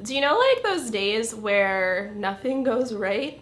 Do you know like those days where nothing goes right?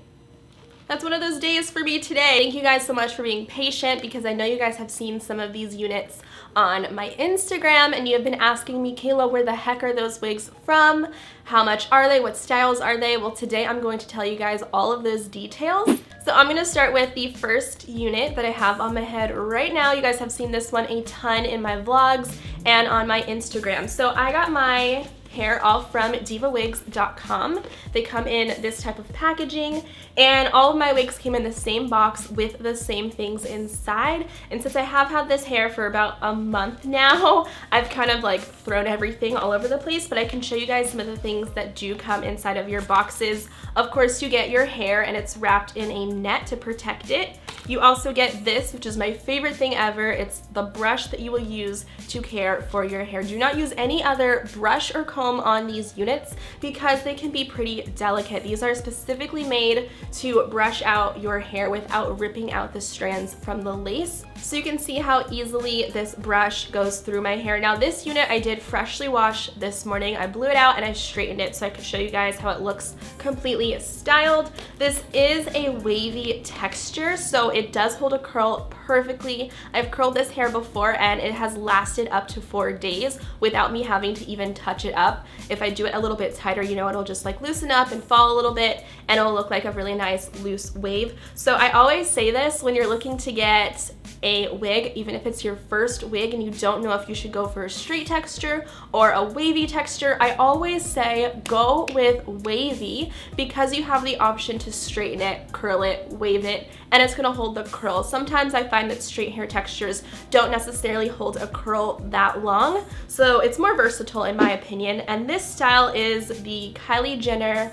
That's one of those days for me today. Thank you guys so much for being patient because I know you guys have seen some of these units on my Instagram and you have been asking me, Kayla, where the heck are those wigs from? How much are they? What styles are they? Well, today I'm going to tell you guys all of those details. So I'm gonna start with the first unit that I have on my head right now. You guys have seen this one a ton in my vlogs and on my Instagram. So I got my hair all from divawigs.com. They come in this type of packaging and all of my wigs came in the same box with the same things inside. And since I have had this hair for about a month now, I've kind of like thrown everything all over the place, but I can show you guys some of the things that do come inside of your boxes. Of course, you get your hair and it's wrapped in a net to protect it. You also get this, which is my favorite thing ever. It's the brush that you will use to care for your hair. Do not use any other brush or comb on these units because they can be pretty delicate. These are specifically made to brush out your hair without ripping out the strands from the lace. So you can see how easily this brush goes through my hair. Now this unit I did freshly wash this morning. I blew it out and I straightened it so I could show you guys how it looks completely styled. This is a wavy texture, so it does hold a curl perfectly. I've curled this hair before and it has lasted up to 4 days without me having to even touch it up. If I do it a little bit tighter, you know, it'll just like loosen up and fall a little bit and it'll look like a really nice loose wave. So I always say this when you're looking to get a wig, even if it's your first wig and you don't know if you should go for a straight texture or a wavy texture, I always say go with wavy because you have the option to straighten it, curl it, wave it, and it's gonna hold the curl. Sometimes I find that straight hair textures don't necessarily hold a curl that long, so it's more versatile in my opinion. And this style is the Kylie Jenner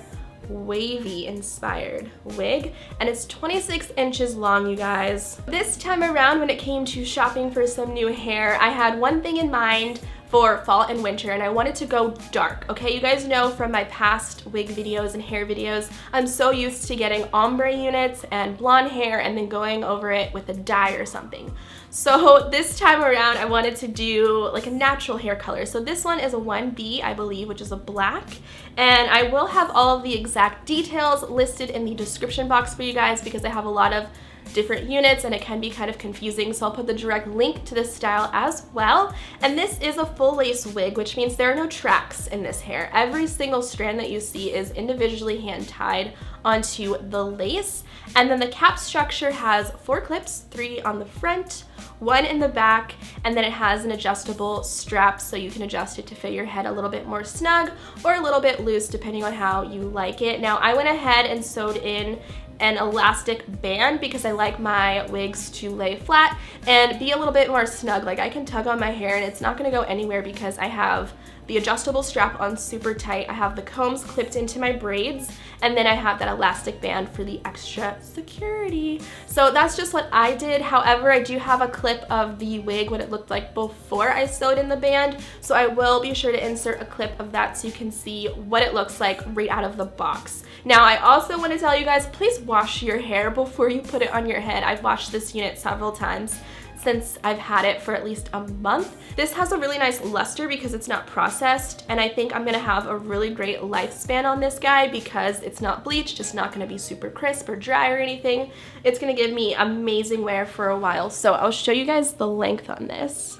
wavy inspired wig and it's 26 inches long, you guys. This time around when it came to shopping for some new hair, I had one thing in mind for fall and winter and I wanted to go dark. Okay, you guys know from my past wig videos and hair videos, I'm so used to getting ombre units and blonde hair and then going over it with a dye or something. So this time around I wanted to do like a natural hair color. So this one is a 1B, I believe, which is a black, and I will have all of the exact details listed in the description box for you guys because I have a lot of different units and it can be kind of confusing, so I'll put the direct link to this style as well. And this is a full lace wig, which means there are no tracks in this hair. Every single strand that you see is individually hand tied onto the lace, and then the cap structure has 4 clips, 3 on the front, 1 in the back, and then it has an adjustable strap so you can adjust it to fit your head a little bit more snug or a little bit loose depending on how you like it. Now I went ahead and sewed in an elastic band because I like my wigs to lay flat and be a little bit more snug. Like I can tug on my hair and it's not gonna go anywhere because I have the adjustable strap on super tight, I have the combs clipped into my braids, and then I have that elastic band for the extra security. So that's just what I did. However, I do have a clip of the wig, what it looked like before I sewed in the band, so I will be sure to insert a clip of that so you can see what it looks like right out of the box. Now I also want to tell you guys, please wash your hair before you put it on your head. I've washed this unit several times since I've had it for at least a month. This has a really nice luster because it's not processed, and I think I'm gonna have a really great lifespan on this guy because it's not bleached, it's not gonna be super crisp or dry or anything. It's gonna give me amazing wear for a while. So I'll show you guys the length on this.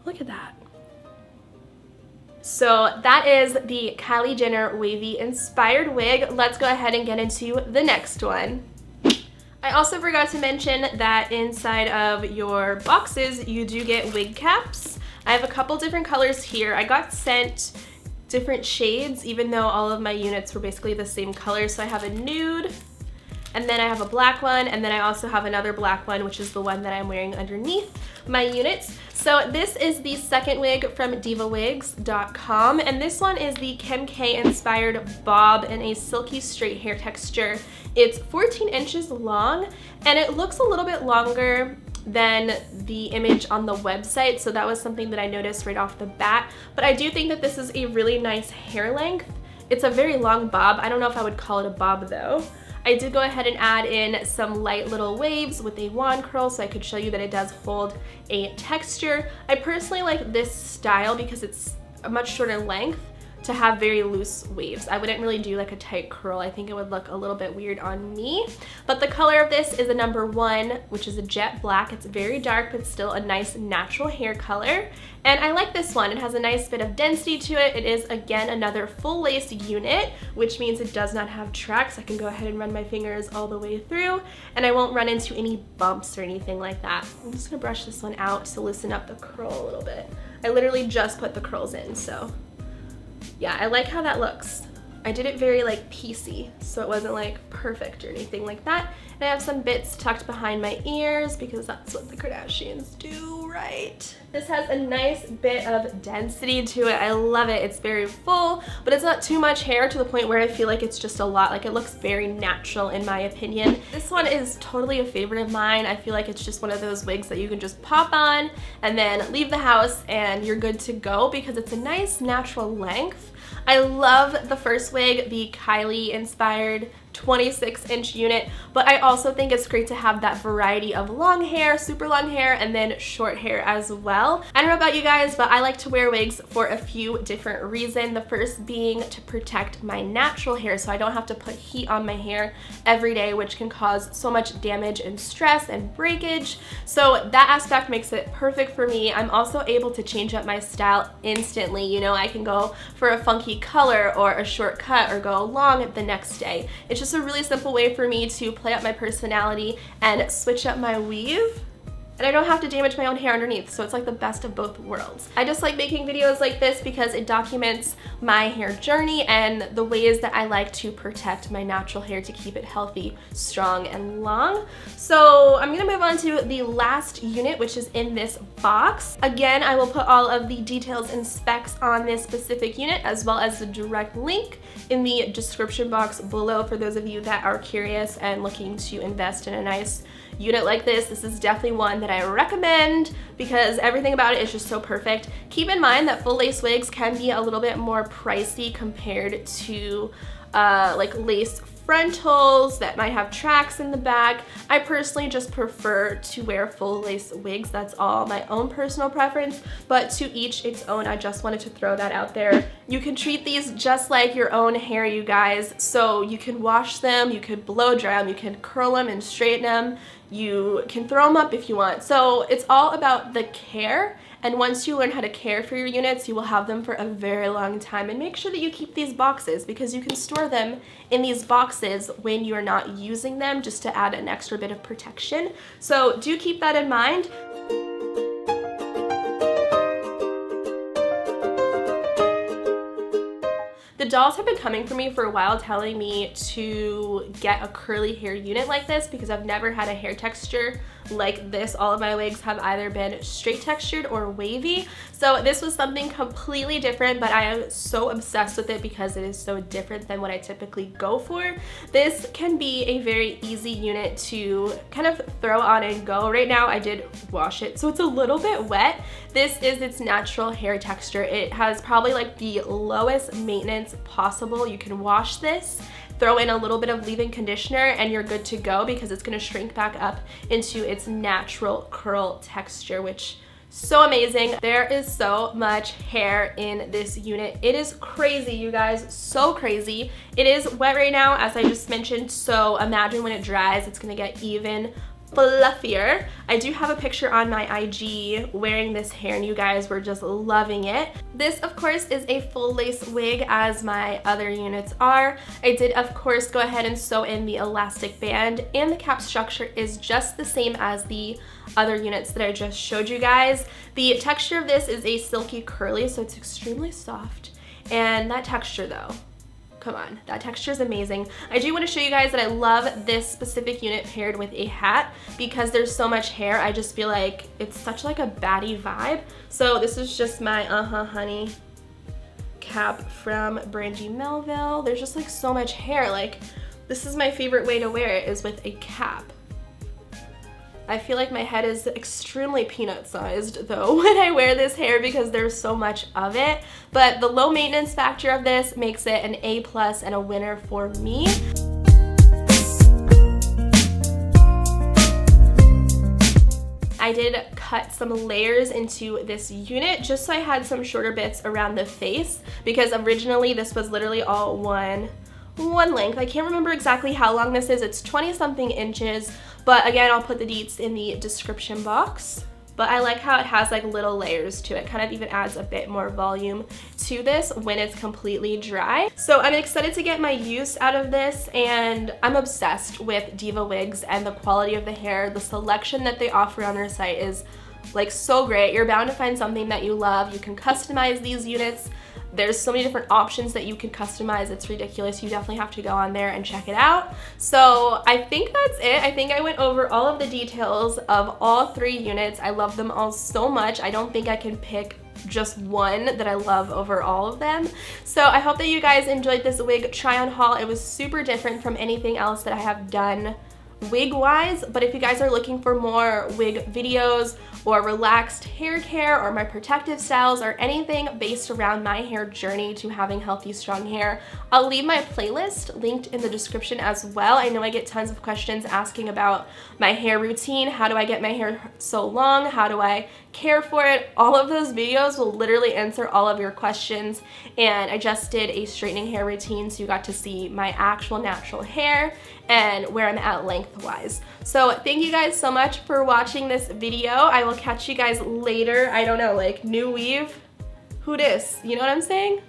Look at that. So that is the Kylie Jenner wavy inspired wig. Let's go ahead and get into the next one. I also forgot to mention that inside of your boxes you do get wig caps. I have a couple different colors here. I got sent different shades even though all of my units were basically the same color. So I have a nude, and then I have a black one, and then I also have another black one, which is the one that I'm wearing underneath my units. So this is the second wig from divawigs.com, and this one is the ChemK inspired bob in a silky straight hair texture. It's 14 inches long, and it looks a little bit longer than the image on the website, so that was something that I noticed right off the bat. But I do think that this is a really nice hair length. It's a very long bob. I don't know if I would call it a bob though. I did go ahead and add in some light little waves with a wand curl so I could show you that it does hold a texture. I personally like this style because it's a much shorter length, to have very loose waves. I wouldn't really do like a tight curl. I think it would look a little bit weird on me. But the color of this is a number 1, which is a jet black. It's very dark, but still a nice natural hair color. And I like this one. It has a nice bit of density to it. It is, again, another full lace unit, which means it does not have tracks. I can go ahead and run my fingers all the way through, and I won't run into any bumps or anything like that. I'm just gonna brush this one out to loosen up the curl a little bit. I literally just put the curls in, so yeah, I like how that looks. I did it very like piecey, so it wasn't like perfect or anything like that. And I have some bits tucked behind my ears because that's what the Kardashians do, right? This has a nice bit of density to it. I love it. It's very full, but it's not too much hair to the point where I feel like it's just a lot. Like, it looks very natural in my opinion. This one is totally a favorite of mine. I feel like it's just one of those wigs that you can just pop on and then leave the house and you're good to go because it's a nice natural length. I love the first wig, the Kylie inspired 26-inch unit, but I also think it's great to have that variety of long hair, super long hair, and then short hair as well. I don't know about you guys, but I like to wear wigs for a few different reasons. The first being to protect my natural hair so I don't have to put heat on my hair every day, which can cause so much damage and stress and breakage. So that aspect makes it perfect for me. I'm also able to change up my style instantly. You know, I can go for a funky color or a short cut or go long the next day. It's just a really simple way for me to play up my personality and switch up my weave. And I don't have to damage my own hair underneath, so it's like the best of both worlds. I just like making videos like this because it documents my hair journey and the ways that I like to protect my natural hair to keep it healthy, strong, and long. So I'm gonna move on to the last unit, which is in this box. Again, I will put all of the details and specs on this specific unit as well as the direct link in the description box below for those of you that are curious and looking to invest in a nice unit like this. This is definitely one that I recommend because everything about it is just so perfect. Keep in mind that full lace wigs can be a little bit more pricey compared to like lace frontals that might have tracks in the back. I personally just prefer to wear full lace wigs. That's all my own personal preference, but to each its own. I just wanted to throw that out there. You can treat these just like your own hair, you guys. So you can wash them, you could blow dry them, you can curl them and straighten them, you can throw them up if you want. So it's all about the care. And once you learn how to care for your units, you will have them for a very long time. And make sure that you keep these boxes because you can store them in these boxes when you're not using them, just to add an extra bit of protection. So do keep that in mind. The dolls have been coming for me for a while telling me to get a curly hair unit like this because I've never had a hair texture like this. All of my wigs have either been straight textured or wavy. So this was something completely different, but I am so obsessed with it because it is so different than what I typically go for. This can be a very easy unit to kind of throw on and go. Right now I did wash it, so it's a little bit wet. This is its natural hair texture. It has probably like the lowest maintenance possible. You can wash this, throw in a little bit of leave-in conditioner, and you're good to go because it's going to shrink back up into its natural curl texture, which so amazing. There is so much hair in this unit. It is crazy, you guys, so crazy. It is wet right now, as I just mentioned, so imagine when it dries, it's going to get even fluffier. I do have a picture on my IG wearing this hair and you guys were just loving it. This of course is a full lace wig as my other units are. I did of course go ahead and sew in the elastic band, and the cap structure is just the same as the other units that I just showed you guys. The texture of this is a silky curly, so it's extremely soft, and that texture though, come on, that texture is amazing. I do want to show you guys that I love this specific unit paired with a hat because there's so much hair. I just feel like it's such like a baddie vibe. So this is just my Honey cap from Brandy Melville. There's just like so much hair. Like, this is my favorite way to wear it, is with a cap. I feel like my head is extremely peanut sized though when I wear this hair because there's so much of it. But the low maintenance factor of this makes it an A+ and a winner for me. I did cut some layers into this unit just so I had some shorter bits around the face, because originally this was literally all one length. I can't remember exactly how long this is. It's 20 something inches, but again, I'll put the deets in the description box. But I like how it has like little layers to it. Kind of even adds a bit more volume to this when it's completely dry. So I'm excited to get my use out of this, and I'm obsessed with Diva Wigs and the quality of the hair. The selection that they offer on their site is like so great. You're bound to find something that you love. You can customize these units. There's so many different options that you can customize. It's ridiculous. You definitely have to go on there and check it out. So I think that's it. I think I went over all of the details of all 3 units. I love them all so much. I don't think I can pick just one that I love over all of them. So I hope that you guys enjoyed this wig try-on haul. It was super different from anything else that I have done wig wise, but if you guys are looking for more wig videos or relaxed hair care or my protective styles or anything based around my hair journey to having healthy, strong hair, I'll leave my playlist linked in the description as well. I know I get tons of questions asking about my hair routine. How do I get my hair so long? How do I care for it? All of those videos will literally answer all of your questions, and I just did a straightening hair routine, so you got to see my actual natural hair and where I'm at lengthwise. So thank you guys so much for watching this video. I will catch you guys later. I don't know, like new weave? Who dis? You know what I'm saying?